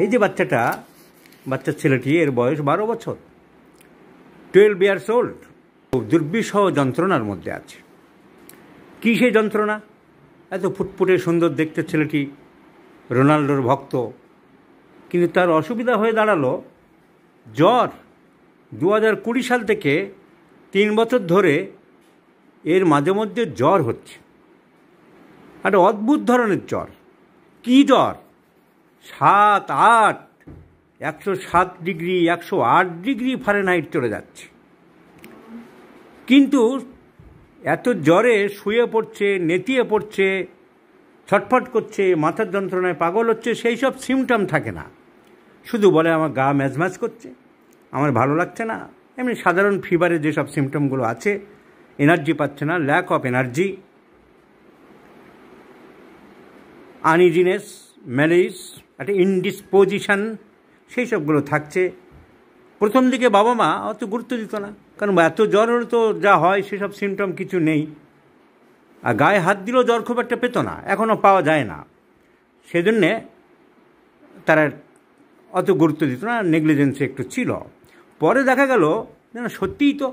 এই যে বাচ্চা ছেলেটি, এর বয়স 12 বছর, 12 ইয়ার্স ওল্ড, দুর্বিষহ যন্ত্রণার মধ্যে আছে। কী সেই যন্ত্রণা? এত ফুটফুটে সুন্দর দেখতে ছেলেটি, রোনাল্ডোর ভক্ত, কিন্তু তার অসুবিধা হয়ে দাঁড়ালো জ্বর। 2020 সাল থেকে 3 বছর ধরে এর মাঝে মধ্যে জ্বর হচ্ছে, একটা অদ্ভুত ধরনের জ্বর। কী জ্বর? 7, 8, 107 ডিগ্রি, 108 ডিগ্রি ফারেনহাইট চলে যাচ্ছে। কিন্তু এত জ্বরে শুয়ে পড়ছে, নেতিয়ে পড়ছে, ছটফট করছে, মাথার যন্ত্রণায় পাগল হচ্ছে, সেই সব সিমটম থাকে না। শুধু বলে আমার গা ম্যাজম্যাজ করছে, আমার ভালো লাগছে না। এমনি সাধারণ ফিভারে যেসব সিমটমগুলো আছে, এনার্জি পাচ্ছে না, ল্যাক অফ এনার্জি, আনইজিনেস, ম্যালেজ, একটা ইনডিসপোজিশন, সেই সবগুলো থাকছে। প্রথম দিকে বাবা মা অত গুরুত্ব দিত না, কারণ এত জ্বর হলে তো যা হয় সেসব সিমটম কিছু নেই, আর গায়ে হাত দিলেও জ্বর খুব একটা পেত না, এখনও পাওয়া যায় না। সেজন্যে তারা অত গুরুত্ব দিত না, নেগলিজেন্সি একটু ছিল। পরে দেখা গেল যেন সত্যিই তো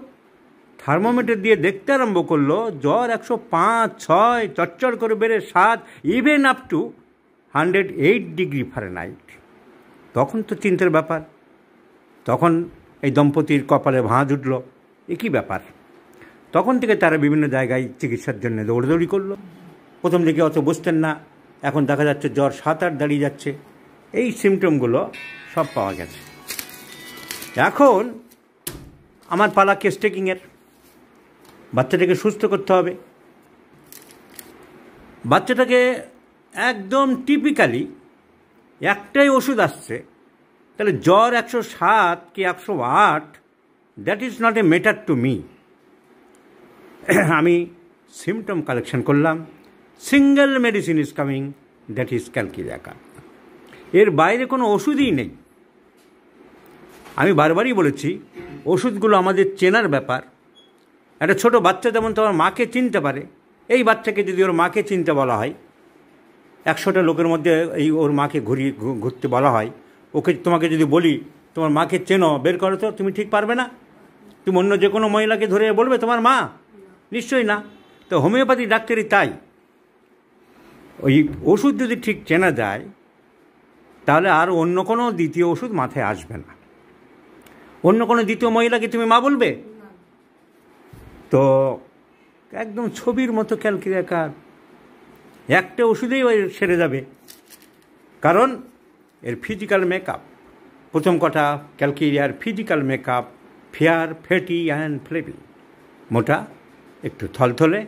থার্মোমিটার দিয়ে দেখতে আরম্ভ করলো, জ্বর 105, 6, চটচড় করে বেড়ে 7, even up to 108 degree Fahrenheit. তখন তো চিন্তার ব্যাপার, তখন এই দম্পতির কপালে ভাঁজ উঠল, এ কী ব্যাপার। তখন থেকে তারা বিভিন্ন জায়গায় চিকিৎসার জন্য দৌড়দৌড়ি করলো। প্রথম দিকে অত বুঝতেন না, এখন দেখা যাচ্ছে জ্বর 7, 8 দাঁড়িয়ে যাচ্ছে। এই সিমটমগুলো সব পাওয়া গেছে। এখন আমার পালা কেস টেকিংয়ের। বাচ্চাটাকে সুস্থ করতে হবে। বাচ্চাটাকে একদম টিপিক্যালি একটাই ওষুধ আসছে, তাহলে জ্বর 107 কি 108, that is not a matter to me. আমি সিমটম কালেকশন করলাম, single medicine is coming, that is ক্যালকিরিয়া carp. এর বাইরে কোনো ওষুধই নেই। আমি বারবারই বলেছি, ওষুধগুলো আমাদের চেনার ব্যাপার। একটা ছোট বাচ্চা যেমন তোমার মাকে চিনতে পারে, এই বাচ্চাকে যদি ওর মাকে চিনতে বলা হয়, 100টা লোকের মধ্যে এই ওর মাকে ঘুরতে বলা হয়, তোমাকে যদি বলি তোমার মাকে চেনো, বের করো তো, তুমি ঠিক পারবে না। তুমি অন্য যে কোনো মহিলাকে ধরে বলবে তোমার মা? নিশ্চয়ই না। তো হোমিওপ্যাথি ডাক্তারই তাই। ওই ওষুধ যদি ঠিক চেনা যায়, তাহলে আর অন্য কোনো দ্বিতীয় ওষুধ মাথায় আসবে না। অন্য কোনো দ্বিতীয় মহিলাকে তুমি মা বলবে? তো একদম ছবির মতো ক্যালকিরিয়া কার্প, একটা ওষুধেই ওই সেরে যাবে। কারণ এর ফিজিক্যাল মেকআপ, প্রথম কথা, ক্যালকিরিয়ার physical makeup fair, fatty and flabby, মোটা, একটু থলথলে,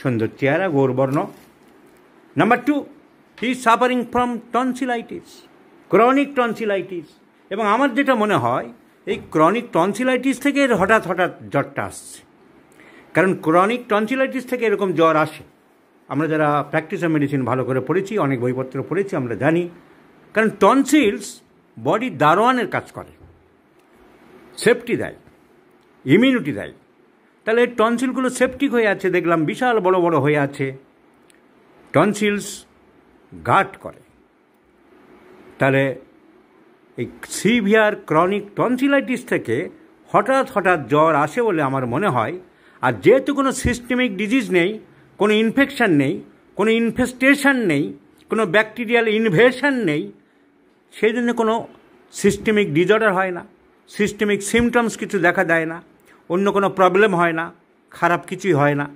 সুন্দর চেহারা, গৌরবর্ণ। Number 2, he is suffering from tonsillitis, chronic tonsillitis. এবং আমার যেটা মনে হয়, এই ক্রনিক টনসিলাইটিস থেকে এর হঠাৎ জ্বরটা আসছে। কারণ ক্রনিক টনসিলাইটিস থেকে এরকম জ্বর আসে। আমরা যারা প্র্যাকটিস অফ মেডিসিন ভালো করে পড়েছি, অনেক বইপত্র পড়েছি, আমরা জানি। কারণ টনসিলস বডি দারোয়ানের কাজ করে, সেফটি দেয়, ইমিউনিটি দেয়। তাহলে এই টনসিলগুলো সেপটিক হয়ে আছে, দেখলাম বিশাল বড় বড় হয়ে আছে। টনসিলস গার্ড করে। তাহলে এই সিভিয়ার ক্রনিক টনসিলাইটিস থেকে হঠাৎ জ্বর আসে বলে আমার মনে হয়। আর যেহেতু কোনো সিস্টেমিক ডিজিজ নেই, কোনো ইনফেকশান নেই, কোনো ইনফেস্টেশন নেই, কোনো ব্যাকটেরিয়াল ইনভেশন নেই, সেই জন্য কোনো সিস্টেমিক ডিজঅর্ডার হয় না, সিস্টেমিক সিমটমস কিছু দেখা দেয় না, অন্য কোনো প্রবলেম হয় না, খারাপ কিছুই হয় না।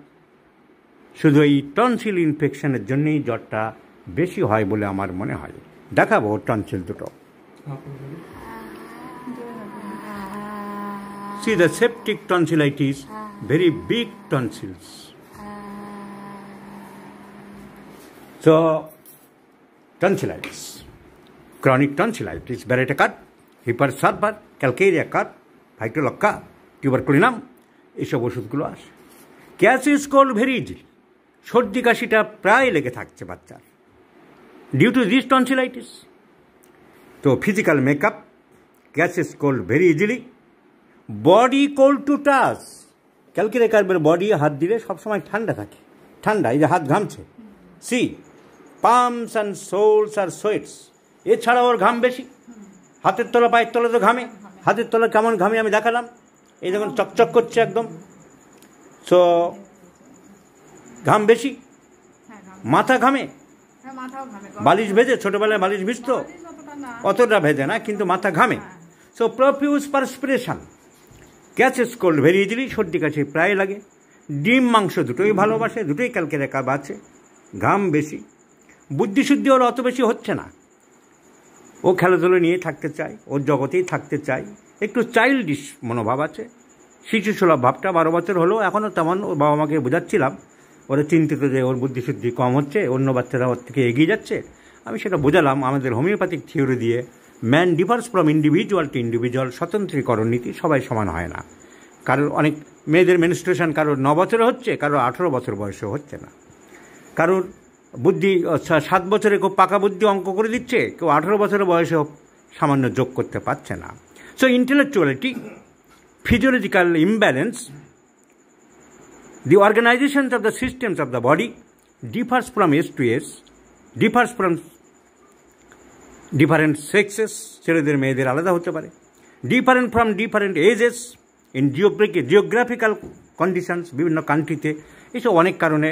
শুধু এই টনসিল ইনফেকশনের জন্যই জ্বরটা বেশি হয় বলে আমার মনে হয়। দেখাবো টনসিল দুটো। See the septic tonsillitis, very big tonsils. So, tonsillitis, chronic tonsillitis, Barrett carb, hepar সার্ভার, ক্যালকেরিয়া কার্প, ফাইটোলক্কা, টিউবারকুলিনাম, এইসব ওষুধগুলো আসে। Catches cold very easily, সর্দি কাশিটা প্রায় লেগে থাকছে বাচ্চার, ডিউ টু দিস টনসিলাইটিস। তো physical makeup, catches cold very easily, body cold to touch. Calcarea কার্পের বডি হাত দিলে সবসময় ঠান্ডা থাকে, ঠান্ডা, এই যে হাত ঘামছে, see palms and soles are sweats. এছাড়া ওর ঘাম বেশি। হাতের তলা পায়ের তলা তো ঘামে, হাতের তলা কেমন ঘামে আমি দেখালাম, এই দেখুন চকচক করছে একদম। সো ঘাম বেশি, মাথা ঘামে, বালিশ ভেজে, ছোটোবেলায় বালিশ ভিজতো, অতটা ভেজে না কিন্তু মাথা ঘামে। So profuse perspiration, catches cold very easily, সর্দি কাশি প্রায় লাগে। ডিম মাংস দুটোই ভালোবাসে, দুটোই ক্যালকেরিয়া কার্ব আছে। ঘাম বেশি, বুদ্ধিশুদ্ধি ওর অত বেশি হচ্ছে না, ও খেলাধুলো নিয়ে থাকতে চায়, ওর জগতেই থাকতে চায়, একটু চাইল্ডিশ মনোভাব আছে, শিশুসুলভ ভাবটা। 12 বছর হলেও এখনও তেমন। ওর বাবা মাকে বোঝাচ্ছিলাম, ওরা চিন্তিত যে ওর বুদ্ধিশুদ্ধি কম হচ্ছে, অন্য বাচ্চারা ওর থেকে এগিয়ে যাচ্ছে। আমি সেটা বোঝালাম আমাদের হোমিওপ্যাথিক থিওরি দিয়ে, man differs from individual to individual, স্বতন্ত্রীকরণ নীতি, সবাই সমান হয় না। কারোর অনেক মেয়েদের মেনস্ট্রুয়েশন কারোর 9 বছরে হচ্ছে, কারোর 18 বছর বয়সে হচ্ছে না। কারোর বুদ্ধি 7 বছরে খুব পাকা বুদ্ধি অঙ্ক করে দিচ্ছে, কেউ 18 বছরের বয়সেও সামান্য যোগ করতে পারছে না। So intellectuality, physiological imbalance, the organizations of the systems of the body differs from age to age, differs from different sexes, ছেলেদের মেয়েদের আলাদা হতে পারে, different from different ages, in geographical conditions, বিভিন্ন কান্ট্রিতে, এইসব অনেক কারণে,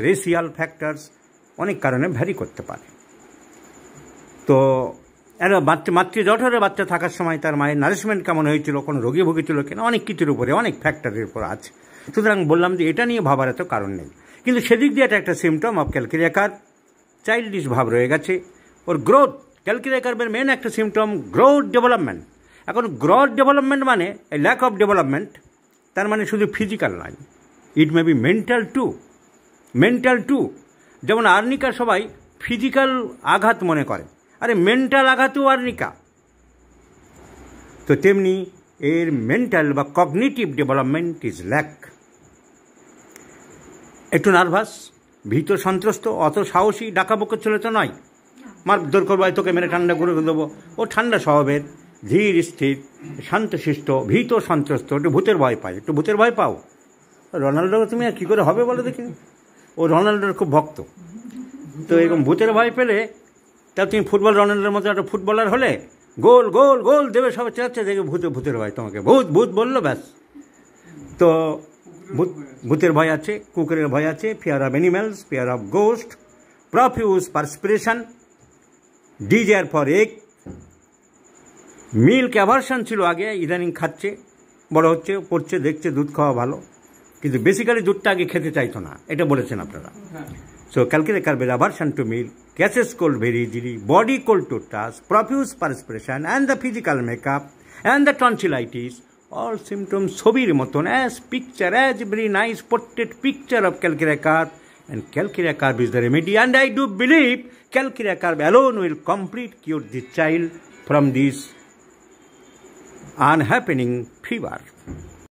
রেসিয়াল ফ্যাক্টরস, অনেক কারণে ভ্যারি করতে পারে। তো একটা মাতৃজঠরে বাচ্চা থাকার সময় তার মায়ের নারিশমেন্ট কেমন হয়েছিল, কোনো রোগে ভুগেছিল কিনা, অনেক কিছুর উপরে, অনেক ফ্যাক্টরের উপর আছে। সুতরাং বললাম যে এটা নিয়ে ভাবার এত কারণ নেই, কিন্তু সেদিক দিয়ে এটা একটা symptom of calcarea carb. Childish ভাব রয়ে গেছে ওর। গ্রোথ, ক্যালকেরিয়া কার্বের মেন একটা সিমটম গ্রোথ ডেভেলপমেন্ট। এখন গ্রোথ ডেভেলপমেন্ট মানে ল্যাক অফ ডেভেলপমেন্ট, তার মানে শুধু ফিজিক্যাল নয়, ইট মে বি মেন্টাল টু। যেমন আর্নিকা সবাই ফিজিক্যাল আঘাত মনে করে, আরে মেন্টাল আঘাতও আর্নিকা। তো তেমনি এর মেন্টাল বা কগনিটিভ ডেভেলপমেন্ট ইজ ল্যাক। একটু নার্ভাস, ভীত সন্ত্রস্ত, অত সাহসী ডাকাবুকো ছেলে তো নয়, মারধর করবো, তোকে মেরে ঠান্ডা করে দেবো। ও ঠান্ডা স্বভাবের, ধীর স্থির, শান্তশিষ্ট, ভীত সন্ত্রস্ত, একটু ভূতের ভয় পায়। একটু ভূতের ভয় পাও, রোনাল্ডো তুমি আর কী করে হবে বলো দেখিনি। ও রোনাল্ডোর খুব ভক্ত, তো এরকম ভূতের ভয় পেলে তা তুমি ফুটবল রোনাল্ডোর মতো একটা ফুটবলার হলে গোল গোল গোল দেবে, সবাই চাচ্ছে দেখে ভূতের ভয়, তোমাকে ভূত বললো ব্যাস। তো ভূতের ভয় আছে, কুকুরের ভয় আছে, fear of animals, fear of ghost, profuse perspiration, desire for egg, milk aversion ছিল আগে, ইদানিং খাচ্ছে, বড় হচ্ছে, পড়ছে, দেখছে দুধ খাওয়া ভালো, কিন্তু বেসিক্যালি দুধটা আগে খেতে চাইতো না, এটা বলেছেন আপনারা। সো ক্যালকেরিয়া কার্বের aversion to milk, catches cold very easily, body cold to touch, profuse perspiration and the physical makeup and the tonsillitis, all symptoms ছবির মতন, as picture, as very nice portrait picture of calcaria carb, and calcaria carb is the remedy, and I do believe calcaria carb alone will complete cure the child from this unhappening fever.